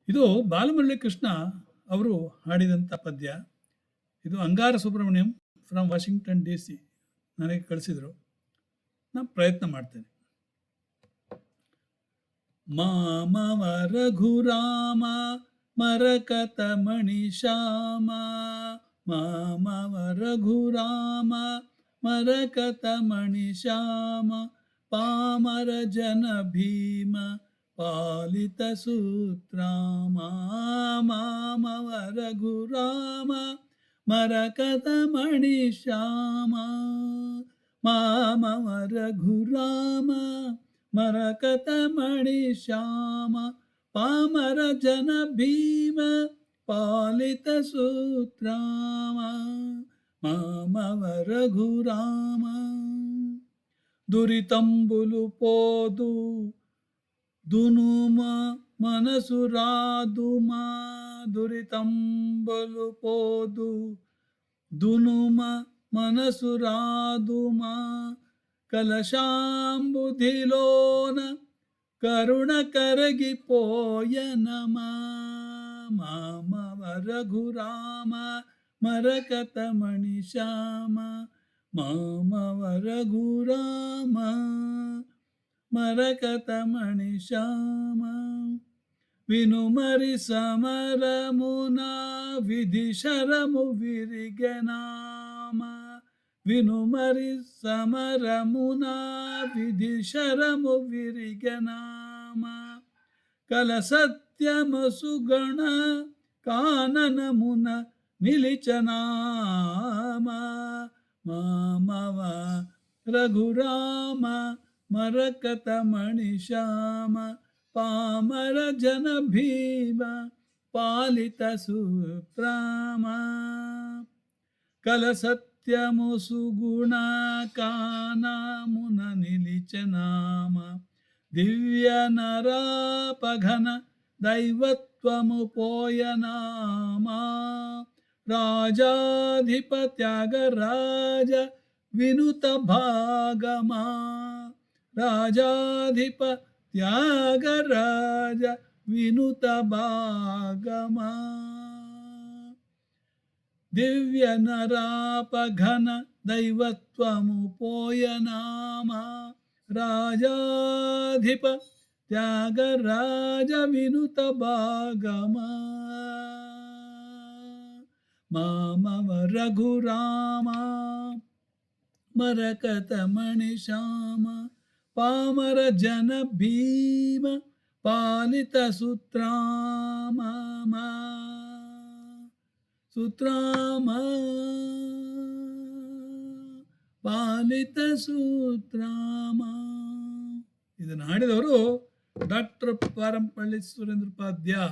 ಇದು ಬಾಲಮುರಳಿ ಕೃಷ್ಣ ಅವರು ಹಾಡಿದಂಥ ಪದ್ಯ. ಇದು Angara Subrahmanyam from Washington D C ನನಗೆ ಕಳಿಸಿದರು. ನಾನು ಪ್ರಯತ್ನ ಮಾಡ್ತೇನೆ. ಮಾಮವ ರಘುರಾಮ ಮರಕತ ಮಣಿ ಶ್ಯಾಮ, ಮಾಮವ ರಘುರಾಮ ಮರಕತ ಮಣಿ ಶ್ಯಾಮ, ಪಾಮರ ಜನ ಭೀಮ ಪಾಲಿತ ಸೂತ್ರಾಮ, ಮಾಮವ ರಘುರಾಮ ಮರಕತ ಮಣಿ ಶ್ಯಾಮ, ಮಾಮವ ರಘುರಾಮ ಮರಕತ ಮಣಿ ಶ್ಯಾಮ, ಪಾಮರ ಜನ ಭೀಮ ಪಾಲಿತ ಸೂತ್ರಾಮ, ಮಾಮವ ರಘುರಾಮ. దురితంబులు పోదు దునుమ మనసు రాదుమా, దురితంబులు పోదు దునుమ మనసు రాదుమా, కలశాంబుధిలోన కరుణ కరగిపోయనమా, మామవ రఘురామ మరకత మణి శ్యామ, మామవ రఘురామ మరకత మణి శ్యామ. వినుమరి సమరమున విధి శరము విరిగనామ, వినుమరి సమరమున విధి శరము విరిగనామ, కల సత్యము సుగణ కాననమున నిలిచనామ, మామవ రఘురామ మరకత మణి శ్యామ, పామర జన భీమ పాలిత సూత్రామ, కల సత్యము సుగుణ కానమున నిలిచనామ, దివ్య నరాపఘన దైవత్వము పోయనామా, రాజాధిపత్యాగరాజ వినుత భాగమా, రాజాధిపత్యాగరాజ వినుత భాగమా, దివ్య నరాపఘన దైవత్వము పోయనామా, రాజాధిప త్యాగరాజ వినుత భాగమా, మామవ రఘురామ మరకత మణి శ్యామ, పామర జన భీమ పాలిత సూత్రామ, సూత్రామ ಪಾಲಿತ ಸೂತ್ರಾಮ. ಇದನ್ನು ಹಾಡಿದವರು ಡಾಕ್ಟರ್ ಪಾರಂಪಳ್ಳಿ ಸುರೇಂದ್ರ ಉಪಾಧ್ಯಾಯ.